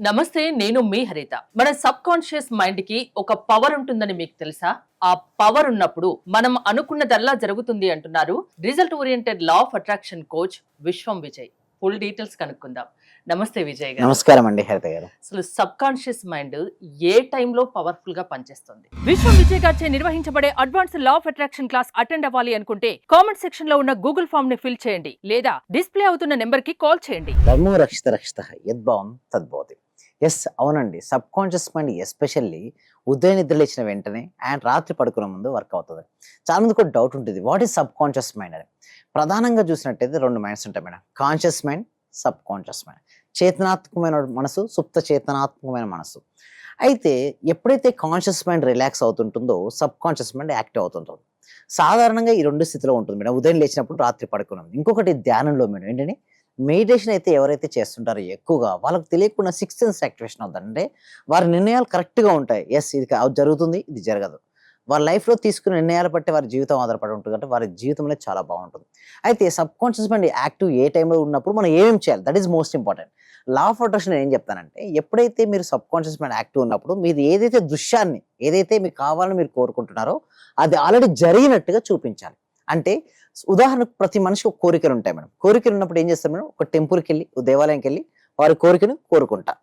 నమస్తే, నేను మీ హరిత. మన సబ్ కాన్షియస్ మైండ్ కి ఒక పవర్ ఉంటుందని మీకు తెలుసా? ఆ పవర్ ఉన్నప్పుడు మనం అనుకున్నదల్లా జరుగుతుంది అంటున్నారు result oriented law of attraction coach Vishwam Vijay. Full details కనుక్కుందాం. నమస్తే విజయ్ గారు. నమస్కారం అండి హరిత గారు. అసలు సబ్ కాన్షియస్ మైండ్ ఏ టైంలో పవర్ఫుల్ గా పనిచేస్తుంది? విశ్వం విజయ్ గారిచే నిర్వహించబడే advance law of attraction class attend అవ్వాలి అనుకుంటే కామెంట్ సెక్షన్ లో ఉన్న గూగుల్ ఫామ్ ని ఫిల్ చేయండి, లేదా డిస్ప్లే అవుతున్న నెంబర్ కి కాల్ చేయండి. ధర్మో రక్షిత రక్షిత యద్భావం తద్భవతి. ఎస్, అవునండి. సబ్ కాన్షియస్ మైండ్ ఎస్పెషల్లీ ఉదయం నిద్ర లేచిన వెంటనే అండ్ రాత్రి పడుకునే ముందు వర్క్ అవుతుంది. చాలా మందికి ఒక డౌట్ ఉంటుంది, what is subconscious mind అని. ప్రధానంగా చూసినట్టయితే రెండు మైండ్స్ ఉంటాయి madam, conscious mind, subconscious mind. చేతనాత్మకమైన మనసు, సుప్త చేతనాత్మకమైన మనసు. అయితే ఎప్పుడైతే కాన్షియస్ మైండ్ రిలాక్స్ అవుతుంటుందో సబ్ కాన్షియస్ మైండ్ యాక్టివ్ అవుతుంటుంది. సాధారణంగా ఈ రెండు స్థితిలో ఉంటుంది మేడం, ఉదయం లేచినప్పుడు, రాత్రి పడుకున్నాం. ఇంకొకటి ధ్యానంలో మేడం ఏంటంటే మెడిటేషన్ అయితే ఎవరైతే చేస్తుంటారో ఎక్కువగా వాళ్ళకి తెలియకుండా సిక్స్త్ సెన్స్ యాక్టివేషన్ అవుతుందంటే వారి నిర్ణయాలు కరెక్ట్గా ఉంటాయి. ఎస్, ఇది జరుగుతుంది, ఇది జరగదు. వారి లైఫ్లో తీసుకునే నిర్ణయాలు బట్టి వారి జీవితం ఆధారపడి ఉంటుంది, అంటే వారి జీవితంలో చాలా బాగుంటుంది. అయితే సబ్ కాన్షియస్ మైండ్ యాక్టివ్ ఏ టైంలో ఉన్నప్పుడు మనం ఏమేమి చేయాలి, that is most important. Law of attraction ఏం చెప్తానంటే, ఎప్పుడైతే మీరు సబ్ కాన్షియస్ మైండ్ యాక్టివ్ ఉన్నప్పుడు మీరు ఏదైతే దృశ్యాన్ని, ఏదైతే మీకు కావాలని మీరు కోరుకుంటున్నారో అది ఆల్రెడీ జరిగినట్టుగా చూపించాలి. అంటే ఉదాహరణకు ప్రతి మనిషికి ఒక కోరికలు ఉంటాయి మేడం. కోరికలు ఉన్నప్పుడు ఏం చేస్తారు మేడం, ఒక టెంపుల్కి వెళ్ళి, ఒక దేవాలయంకి వెళ్ళి వారి కోరికను కోరుకుంటారు.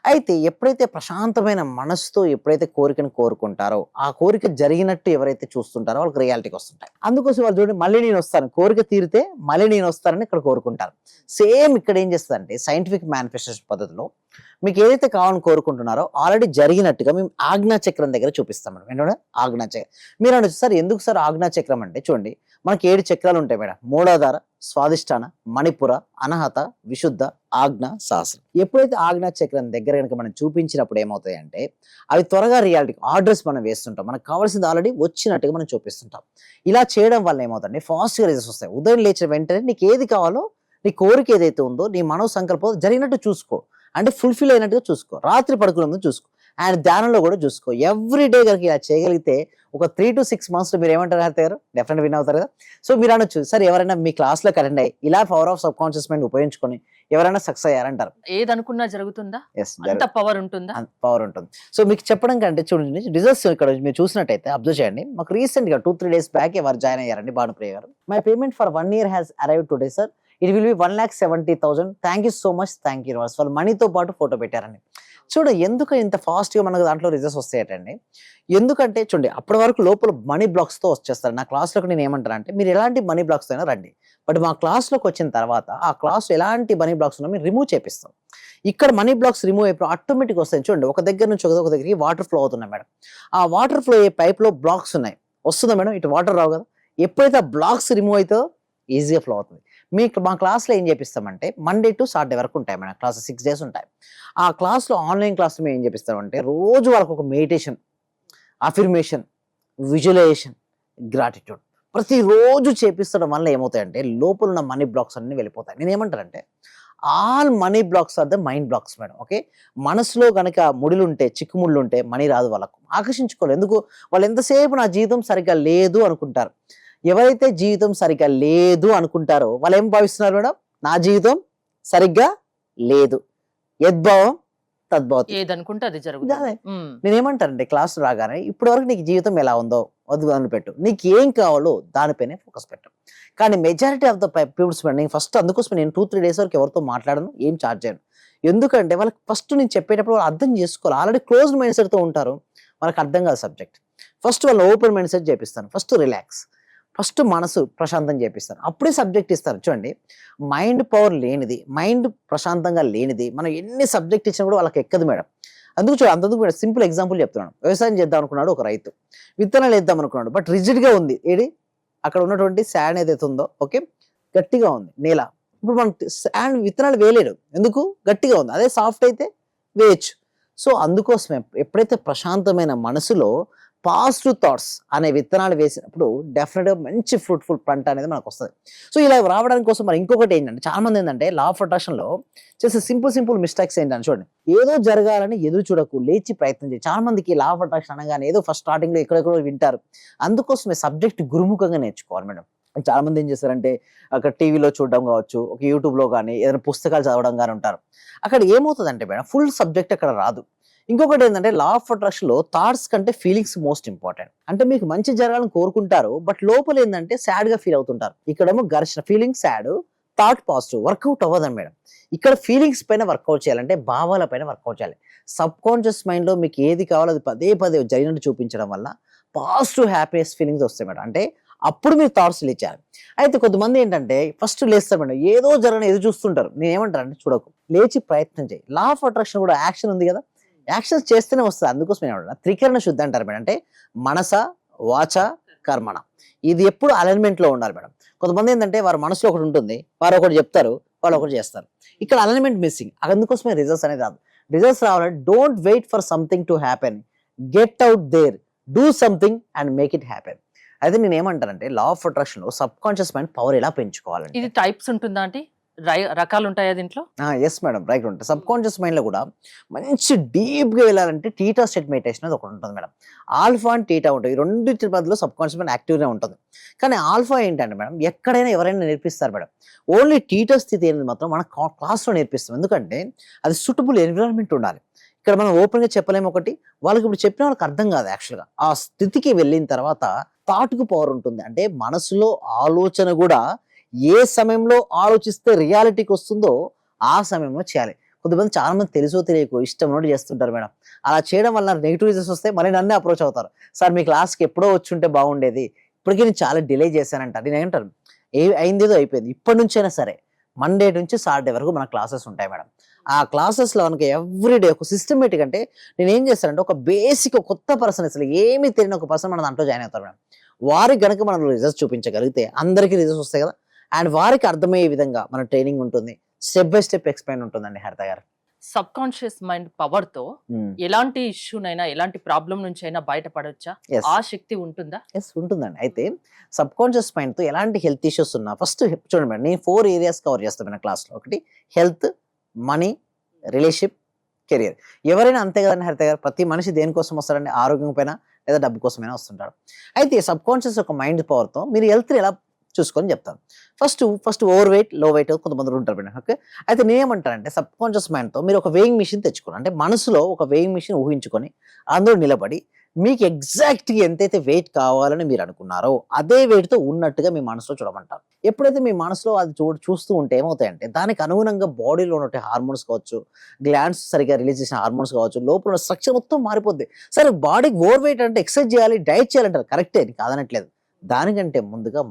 అయితే ఎప్పుడైతే ప్రశాంతమైన మనసుతో ఎప్పుడైతే కోరికను కోరుకుంటారో ఆ కోరిక జరిగినట్టు ఎవరైతే చూస్తుంటారో వాళ్ళకి రియాలిటీకి వస్తుంటాయి. అందుకోసం వాళ్ళు చూడండి, మళ్ళీ నేను వస్తాను, కోరిక తీరితే మళ్ళీ నేను వస్తానని ఇక్కడ కోరుకుంటారు. సేమ్ ఇక్కడ ఏం చేస్తుందంటే సైంటిఫిక్ మేనిఫెస్టేషన్ పద్ధతిలో మీకు ఏదైతే కావాలని కోరుకుంటున్నారో ఆల్రెడీ జరిగినట్టుగా మేము ఆజ్ఞా చక్రం దగ్గర చూపిస్తాం మేడం. ఏంటంటే ఆజ్ఞా చక్రం. మీరు అనొచ్చు, సార్ ఎందుకు సార్ ఆజ్ఞా చక్రం అంటే? చూడండి, మనకి 7 చక్రాలు ఉంటాయి మేడం. మూలాధార, స్వాదిష్టాన, మణిపుర, అనహత, విశుద్ధ, ఆజ్ఞ, సహస్రం. ఎప్పుడైతే ఆజ్ఞా చక్రం దగ్గర కనుక మనం చూపించినప్పుడు ఏమవుతాయి అంటే అవి త్వరగా రియాలిటీ ఆర్డర్స్ మనం వేస్తుంటాం, మనకు కావాల్సింది ఆల్రెడీ వచ్చినట్టుగా మనం చూపిస్తుంటాం. ఇలా చేయడం వల్ల ఏమవుతుంది, ఫాస్ట్గా రిజల్ట్స్ వస్తాయి. ఉదయం లేచిన వెంటనే నీకు ఏది కావాలో, నీ కోరిక ఏదైతే ఉందో, నీ మనో సంకల్పం జరిగినట్టు చూసుకో, అంటే ఫుల్ఫిల్ అయినట్టుగా చూసుకో. రాత్రి పడుకునే ముందు చూసుకో, అండ్ ధ్యానంలో కూడా చూసుకో. ఎవ్రీ డే కనుక ఇలా చేయగలిగితే ఒక 3 to 6 months మీరు ఏమంటారు హరిత గారు? డెఫినెట్ విన్ అవుతారు కదా. సో మీరు అనొచ్చు, సార్ ఎవరైనా మీ క్లాస్లో అటెండ్ అయ్యి ఇలా power of sub conscious mind ఉపయోగించుకొని ఎవరైనా సక్సెస్ అయ్యారంటారు? ఏదనుకున్నా జరుగుతుందా? ఎస్, అంత పవర్ ఉంటుందా? పవర్ ఉంటుంది. సో మీకు చెప్పడం కంటే చూడండి, రిజల్ట్స్ ఇక్కడ మీరు చూసినట్టయితే అబ్జర్వ్ చేయండి. మాకు రీసెంట్గా 2-3 days బ్యాక్ ఎవరు జాయిన్ అయ్యారండి, భానుప్రియ గారు. My payment for 1 year has arrived today sir, it will be 1,70,000. Thank you so much, thank you universe. వాళ్ళు మనీతో పాటు ఫోటో పెట్టారండి. చూడ ఎందుకు ఇంత ఫాస్ట్గా మనకు దాంట్లో రిజల్ట్స్ వస్తాయటండి. ఎందుకంటే చూడండి, అప్పటి వరకు లోపల మనీ బ్లాక్స్తో వచ్చేస్తారు. నా క్లాస్లోకి నేను ఏమంటానంటే, మీరు ఎలాంటి మనీ బ్లాక్స్ అయినా రండి, బట్ మా క్లాస్లోకి వచ్చిన తర్వాత ఆ క్లాస్లో ఎలాంటి మనీ బ్లాక్స్ ఉన్నా మేము రిమూవ్ చేపిస్తాం. ఇక్కడ మనీ బ్లాక్స్ రిమూవ్ అయిపోయి ఆటోమేటిక్ వస్తాయి. చూడండి, ఒక దగ్గర నుంచి ఒక దగ్గరికి వాటర్ ఫ్లో అవుతున్నాయి మేడం. ఆ వాటర్ ఫ్లో అయ్యే పైప్లో బ్లాక్స్ ఉన్నాయి, వస్తుందా మేడం? ఇటు వాటర్ రావు కదా. ఎప్పుడైతే ఆ బ్లాక్స్ రిమూవ్ అవుతుందో ఈజీగా ఫ్లో అవుతుంది. మా క్లాస్లో ఏం చేపిస్తామంటే మండే టు సాటర్డే వరకు ఉంటాయి మేడం, క్లాస్ 6 days ఉంటాయి. ఆ క్లాస్లో ఆన్లైన్ క్లాస్లో మేము ఏం చేపిస్తామంటే రోజు వాళ్ళకు ఒక మెడిటేషన్, అఫర్మేషన్, విజువలైజేషన్, గ్రాటిట్యూడ్ ప్రతిరోజు చేపిస్తడం వల్ల ఏమవుతాయంటే లోపల ఉన్న మనీ బ్లాక్స్ అన్ని వెళ్ళిపోతాయి. నేను ఏమంటానంటే all money blocks are the mind blocks madam. Okay, మనసులో కనుక ముడులు ఉంటే, చిక్కుముళ్ళు ఉంటే మనీ రాదు, వాళ్ళకు ఆకర్షించుకోలేదు. ఎందుకు? వాళ్ళు ఎంతసేపు నా జీవితం సరిగ్గా లేదు అనుకుంటారు. ఎవరైతే జీవితం సరిగ్గా లేదు అనుకుంటారో వాళ్ళు ఏం భావిస్తున్నారు మేడం? నా జీవితం సరిగ్గా లేదు. యద్భావం తద్భవతి. ఏదనుకుంటే అది జరుగుతుంది. నేనేమంటానంటే క్లాస్ రాగానే ఇప్పటి వరకు నీకు జీవితం ఎలా ఉందో వద్దు పెట్టు, నీకు ఏం కావాలో దానిపైనే ఫోకస్ పెట్టు. కానీ మెజారిటీ ఆఫ్ ద పీపుల్స్ నేను ఫస్ట్ అందుకోసం నేను 2-3 days వరకు ఎవరితో మాట్లాడను, ఏం చార్జ్ చేయను. ఎందుకంటే వాళ్ళకి ఫస్ట్ నేను చెప్పేటప్పుడు వాళ్ళు అర్థం చేసుకోవాలి. ఆల్రెడీ క్లోజ్డ్ మైండ్ సెట్తో ఉంటారు, వాళ్ళకి అర్థం కాదు సబ్జెక్ట్. ఫస్ట్ వాళ్ళు ఓపెన్ మైండ్ సెట్ చేపిస్తాను, ఫస్ట్ రిలాక్స్, ఫస్ట్ మనసు ప్రశాంతం చేపిస్తారు, అప్పుడే సబ్జెక్ట్ ఇస్తారు. చూడండి, మైండ్ పవర్ లేనిది, మైండ్ ప్రశాంతంగా లేనిది మనం ఎన్ని సబ్జెక్ట్ ఇచ్చినా కూడా వాళ్ళకి ఎక్కదు మేడం. అంతకు మేడం సింపుల్ ఎగ్జాంపుల్ చెప్తున్నాను. వ్యవసాయం చేద్దాం అనుకున్నాడు ఒక రైతు, విత్తనాలు వేద్దాం అనుకున్నాడు, బట్ రిజిడ్గా ఉంది. అక్కడ ఉన్నటువంటి శాండ్ ఏదైతే ఉందో, ఓకే, గట్టిగా ఉంది నేల. ఇప్పుడు మనం శాండ్ విత్తనాలు వేయలేడు, ఎందుకు? గట్టిగా ఉంది. అదే సాఫ్ట్ అయితే వేయచ్చు. సో అందుకోసమే ఎప్పుడైతే ప్రశాంతమైన మనసులో పాజిటివ్ థాట్స్ అనే విత్తనాలు వేసినప్పుడు డెఫినెట్గా మంచి ఫ్రూట్ఫుల్ పంట అనేది మనకు వస్తుంది. సో ఇలా రావడానికి కోసం మరి ఇంకొకటి ఏంటంటే, చాలా మంది ఏంటంటే లా ఆఫ్ అట్రాక్షన్లో చేసే సింపుల్ మిస్టేక్స్ ఏంటంటే, చూడండి, ఏదో జరగాలని ఎదురు చూడకు, లేచి ప్రయత్నం చేయి. చాలా మందికి లా ఆఫ్ అట్రాక్షన్ అనగానే ఏదో ఫస్ట్ స్టార్టింగ్లో ఎక్కడెక్కడో వింటారు. అందుకోసమే సబ్జెక్ట్ గురుముఖంగా నేర్చుకోవాలి మేడం. చాలా మంది ఏం చేస్తారంటే అక్కడ టీవీలో చూడడం కావచ్చు, ఒక యూట్యూబ్లో కానీ ఏదైనా పుస్తకాలు చదవడం కానీ ఉంటారు. అక్కడ ఏమవుతుందంటే మేడం ఫుల్ సబ్జెక్ట్ అక్కడ రాదు. ఇంకొకటి ఏంటంటే లా ఆఫ్ అట్రాక్షన్ లో థాట్స్ కంటే ఫీలింగ్స్ మోస్ట్ ఇంపార్టెంట్. అంటే మీకు మంచి జరగాలని కోరుకుంటారు, బట్ లోపల ఏంటంటే సాడ్ గా ఫీల్ అవుతుంటారు. ఇక్కడేమో ఘర్షణ, feeling sad, thought positive, work out అవ్వదని మేడం. ఇక్కడ ఫీలింగ్స్ పైన వర్కౌట్ చేయాలంటే భావాల పైన వర్కౌట్ చేయాలి. సబ్ కాన్షియస్ మైండ్ లో మీకు ఏది కావాలో అది పదే పదే జరిగినట్టు చూపించడం వల్ల పాజిటివ్ హ్యాపీనెస్ ఫీలింగ్స్ వస్తాయి మేడం. అంటే అప్పుడు మీరు థాట్స్ లేచారు. అయితే కొంతమంది ఏంటంటే ఫస్ట్ లేస్తారు మేడం, ఏదో జరగని ఎదురు చూస్తుంటారు. నేను ఏమంటారంటే చూడకు, లేచి ప్రయత్నం చేయి. లా ఆఫ్ అట్రాక్షన్ కూడా యాక్షన్ ఉంది కదా, యాక్షన్స్ చేస్తేనే వస్తుంది. అందుకోసం ఏమంటారు త్రికరణ శుద్ధి అంటారు మేడం. అంటే మనస, వాచ, కర్మణ, ఇది ఎప్పుడు అలైన్మెంట్ లో ఉండాలి మేడం. కొంతమంది ఏంటంటే వారి మనసులో ఒకటి ఉంటుంది, వారు ఒకటి చెప్తారు, వాళ్ళు ఒకటి చేస్తారు. ఇక్కడ అలైన్మెంట్ మిస్సింగ్. అందుకోసమే రిజల్ట్స్ అనేది రాదు. రిజల్ట్స్ రావాలంటే don't wait for something to happen, get out there, do something and make it happen. అయితే నేను ఏమంటానంటే లా ఆఫ్ అట్రాక్షన్ లో సబ్ కాన్షియస్ మైండ్ పవర్ ఎలా పెంచుకోవాలంటే, ఇది టైప్స్ ఉంటుందా అంటే రకాలు ఉంటాయా దీంట్లో? ఎస్ మేడం, రైట్ ఉంటుంది. సబ్ కాన్షియస్ మైండ్ లో కూడా మంచి డీప్ గా వెళ్ళాలంటే టీటా స్టేట్ మెడిటేషన్ అనేది ఒకటి ఉంటుంది మేడం. ఆల్ఫా అండ్ టీటా ఉంటాయి. ఈ రెండింటి మధ్యలో సబ్ కాన్షియస్ మైండ్ యాక్టివ్ గా ఉంటుంది. కానీ ఆల్ఫా ఏంటంటే మేడం ఎక్కడైనా ఎవరైనా నేర్పిస్తారు మేడం. ఓన్లీ టీటా స్థితి అనేది మాత్రం మన క్లాస్ లో నేర్పిస్తాం. ఎందుకంటే అది సూటబుల్ ఎన్విరాన్మెంట్ ఉండాలి. ఇక్కడ మనం ఓపెన్ గా చెప్పలేము. ఒకటి వాళ్ళకి ఇప్పుడు చెప్పిన వాళ్ళకి అర్థం కాదు. యాక్చువల్ గా ఆ స్థితికి వెళ్ళిన తర్వాత థాట్ కు పవర్ ఉంటుంది. అంటే మనసులో ఆలోచన కూడా ఏ సమయంలో ఆలోచిస్తే రియాలిటీకి వస్తుందో ఆ సమయంలో చేయాలి. కొంతమంది చాలా మంది తెలుసో తెలియకో ఇష్టం ఉన్నట్టు చేస్తుంటారు మేడం. అలా చేయడం వల్ల నెగిటివ్ రిజల్ట్స్ వస్తే మళ్ళీ నన్నే అప్రోచ్ అవుతారు. సార్ మీ క్లాస్కి ఎప్పుడో వచ్చి ఉంటే బాగుండేది, ఇప్పటికీ నేను చాలా డిలే చేశానంట. నేను ఏంటాను, అయిందేదో అయిపోయింది, ఇప్పటి నుంచైనా సరే మండే నుంచి సాటర్డే వరకు మన క్లాసెస్ ఉంటాయి మేడం. ఆ క్లాసెస్లో మనకి ఎవ్రీడే ఒక సిస్టమేటిక్, అంటే నేను ఏం చేస్తానంటే ఒక బేసిక్ కొత్త పర్సన్, అసలు ఏమీ తెలియని ఒక పర్సన్ మన దాంట్లో జాయిన్ అవుతారు మేడం. వారికి గనక మనం రిజల్ట్స్ చూపించగలిగితే అందరికీ రిజల్ట్స్ వస్తాయి కదా. అండ్ వారికి అర్థమయ్యే విధంగా మన ట్రైనింగ్ ఉంటుంది, స్టెప్ బై స్టెప్ ఎక్స్ప్లెయిన్ ఉంటుందండి హరిత గారు. సబ్ కాన్షియస్ మైండ్ పవర్ తో ఎలాంటి ఇష్యూనైనా ఎలాంటి ప్రాబ్లం నుంచి అయినా బయటపడొచ్చా? ఆ శక్తి ఉంటుందా? ఎస్, ఉంటుందండి. అయితే సబ్ కాన్షియస్ మైండ్ తో ఎలాంటి హెల్త్ ఇష్యూస్ ఉన్నా ఫస్ట్ చూడండి మేడం, నేను 4 ఏరియాస్ కవర్ చేస్తాను మన క్లాస్ లో. ఒకటి హెల్త్, మనీ, రిలేషన్షిప్, కెరియర్. ఎవరైనా అంతే కదండి హరిత గారు, ప్రతి మనిషి దేనికోసం వస్తారండి? ఆరోగ్యం పైన లేదా డబ్బు కోసమైనా వస్తుంటారు. అయితే సబ్ కాన్షియస్ ఒక మైండ్ పవర్ తో మీరు హెల్త్ ఎలా చూసుకొని చెప్తాను. ఫస్ట్ ఓవర్ వెయిట్, లో వెయిట్ కొంతమంది ఉంటారు మేడం. ఓకే, అయితే నేనేమంటానంటే సబ్ కాన్షియస్ మైండ్ తో మీరు ఒక వేయింగ్ మిషన్ తెచ్చుకోండి. అంటే మనసులో ఒక వేయింగ్ మిషన్ ఊహించుకొని అందులో నిలబడి మీకు ఎగ్జాక్ట్గా ఎంతైతే వెయిట్ కావాలని మీరు అనుకున్నారో అదే వెయిట్తో ఉన్నట్టుగా మీ మనసులో చూడమంటారు. ఎప్పుడైతే మీ మనసులో అది చూస్తూ ఉంటే ఏమవుతాయంటే దానికి అనుగుణంగా బాడీలో ఉన్న హార్మోన్స్ కావచ్చు, గ్లాండ్స్ సరిగా రిలీజ్ చేసిన హార్మోన్స్ కావచ్చు, లోపల ఉన్న స్ట్రక్చర్ మొత్తం మారిపోద్ది. సరే, బాడీకి ఓవర్ వెయిట్ అంటే ఎక్సర్సైజ్ చేయాలి, డైట్ చేయాలంటారు, కరెక్టే, కాదనట్లేదు. దానికంటే ముందుగా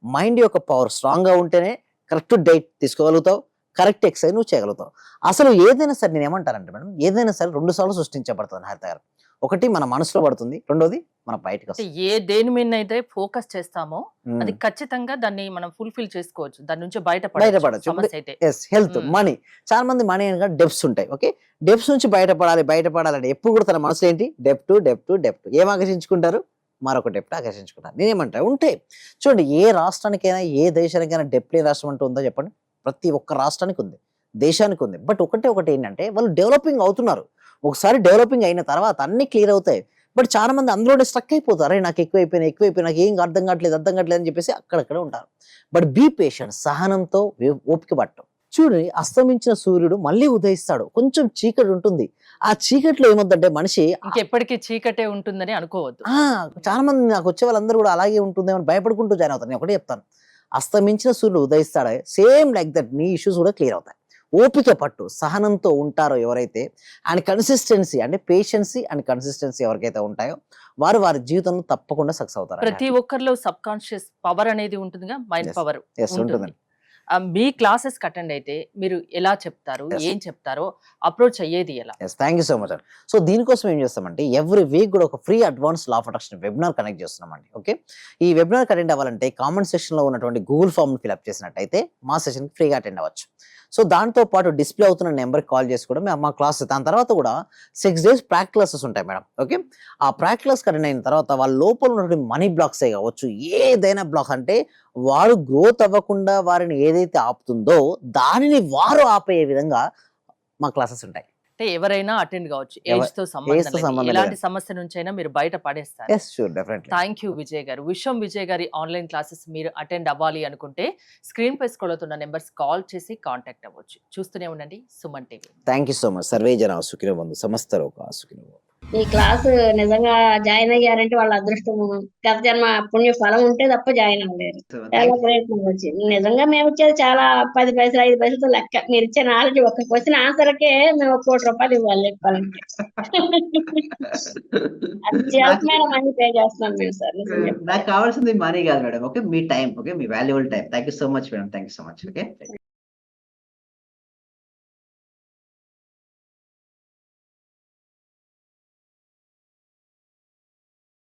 మైండ్ యొక్క పవర్ స్ట్రాంగ్గా ఉంటేనే కరెక్ట్ డైట్ తీసుకోగలుగుతావు, కరెక్ట్ ఎక్సర్సైజ్ నువ్వు చేయగలుగుతావు. అసలు ఏదైనా సరే నేను ఏమంటానంటే మేడం, ఏదైనా సరే 2 సార్లు సృష్టించబడుతుంది హరిత గారు. ఒకటి మన మనసులో పడుతుంది, రెండోది మన బయటకు వస్తుంది. దేని మీద అయితే ఫోకస్ చేస్తామో అది ఖచ్చితంగా దాన్ని మనం ఫుల్ఫిల్ చేసుకోవచ్చు, దాని నుంచి బయటపడచ్చు. Health, money. చాలా మంది మనీ అనగా డెప్స్ ఉంటాయి. ఓకే, డెప్స్ నుంచి బయటపడాలంటే ఎప్పుడు కూడా తన మనసులో ఏంటి? డెప్ట్. ఏం ఆకర్షించుకుంటారు? మరొక డెప్ట్ ఆకర్షించుకుంటారు. నేనేమంటా ఉంటే చూడండి, ఏ రాష్ట్రానికైనా ఏ దేశానికైనా డెప్ట్ లేని రాష్ట్రం అంటూ ఉందో చెప్పండి? ప్రతి ఒక్క రాష్ట్రానికి ఉంది, దేశానికి ఉంది. బట్ ఒకటి ఏంటంటే వాళ్ళు డెవలపింగ్ అవుతున్నారు. ఒకసారి డెవలపింగ్ అయిన తర్వాత అన్ని క్లియర్ అవుతాయి. బట్ చాలా మంది అందులోనే స్ట్రక్ అయిపోతారు. అరే నాకు ఎక్కువైపోయినా నాకు ఏం అర్థం కావట్లేదు అని చెప్పేసి అక్కడక్కడ ఉంటారు. బట్ బీ పేషెంట్, సహనంతో ఓపిక పట్టం. చూడండి, అస్తమించిన సూర్యుడు మళ్ళీ ఉదయిస్తాడు. కొంచెం చీకటి ఉంటుంది. ఆ చీకట్లో ఏమొద్దంటే మనిషి ఎప్పటికీ చీకటే ఉంటుందని అనుకోవద్దు. చాలా మంది నాకు వచ్చే వాళ్ళందరూ కూడా అలాగే ఉంటుందేమో భయపడుకుంటూ జాయిన్ అవుతారు. నేను ఒకటే చెప్తాను, అస్తమించిన సూర్యుడు ఉదయిస్తాడే, సేమ్ లైక్ దట్ నీ ఇష్యూస్ కూడా క్లియర్ అవుతాయి. ఓపిక పట్టు, సహనంతో ఉంటారో ఎవరైతే, అండ్ కన్సిస్టెన్సీ, అంటే పేషెన్సీ అండ్ కన్సిస్టెన్సీ ఎవరికైతే ఉంటాయో వారి జీవితంలో తప్పకుండా సక్సెస్ అవుతారు. ప్రతి ఒక్కరిలో సబ్ కాన్షియస్ పవర్ అనేది ఉంటుందిగా, మైండ్ పవర్ ఉంటుంది. మీ క్లాసెస్ అటెండ్ అయితే మీరు ఎలా చెప్తారు, ఏం చెప్తారో అప్రోచ్ అయ్యేది ఎలా? థ్యాంక్ యూ సో మచ్ అండి. సో దీనికోసం ఏం చేస్తామంటే ఎవ్రీ వీక్ కూడా ఒక free advance law of attraction webinar connect చేస్తున్నామండి. ఓకే, ఈ వెబినార్ అటెండ్ అవ్వాలంటే కామెంట్ సెక్షన్ లో ఉన్నటువంటి గూగుల్ ఫామ్ ఫిల్అప్ చేసినట్టయితే మా సెషన్ ఫ్రీగా అటెండ్ అవ్వచ్చు. సో దాంతో పాటు డిస్ప్లే అవుతున్న నెంబర్కి కాల్ చేసి కూడా మా క్లాస్, దాని తర్వాత కూడా 6 days ప్రాక్టికల్ క్లాసెస్ ఉంటాయి మేడం. ఓకే, ఆ ప్రాక్టికల్ క్లాస్ అటెండ్ అయిన తర్వాత వాళ్ళ లోపల ఉన్నటువంటి మనీ బ్లాక్సే కావచ్చు, ఏదైనా బ్లాక్, అంటే వారు గ్రోత్ అవ్వకుండా వారిని ఏదైతే ఆపుతుందో దానిని వారు ఆపే విధంగా మా క్లాసెస్ ఉంటాయి. అంటే ఎవరైనా అటెండ్ కావచ్చు, ఎవ- ఏజ్ తో సంబంధం age తో లేదు. సంబంధం ఎలాంటి లేదు. సమస్య నుంచైనా మీరు బయట పడేస్తారు. Yes sure definitely. Thank you Vijay garu. Vijay గారి ఆన్లైన్ క్లాసెస్ మీరు అటెండ్ అవ్వాలి అనుకుంటే స్క్రీన్ పై స్క్రోల్ అవుతున్న నెంబర్స్ కాల్ చేసి కాంటాక్ట్ అవ్వచ్చు. చూస్తూనే ఉండండి Suman TV. Thank you so much. సర్వే జన సుఖినో బంధు సమస్త లోక సుఖినో భవంతు. ఈ క్లాస్ నిజంగా జాయిన్ అయ్యారంటే వాళ్ళ అదృష్టం, గత జన్మ పుణ్య ఫలం ఉంటే తప్ప జాయిన్ అవ్వలేరు. చాలా ప్రయత్నం వచ్చింది. నిజంగా మేము ఇచ్చేది చాలా 10 పైసలు 5 పైసలతో లెక్క. మీరు ఇచ్చే నాలెడ్జ్ ఒక్క క్వశ్చన్ ఆన్సర్కే మేము 1 కోటి రూపాయలు ఇవ్వాలి చెప్పాలంటే. అత్యల్పమైన మనీ పే చేస్తున్నాం మేము సార్. నిజం చెప్పాలి. నాకు కావాల్సింది మనీ కాదు madam. Okay, me time. Okay, me valuable time. Thank you so much madam. Thank you so much. Okay.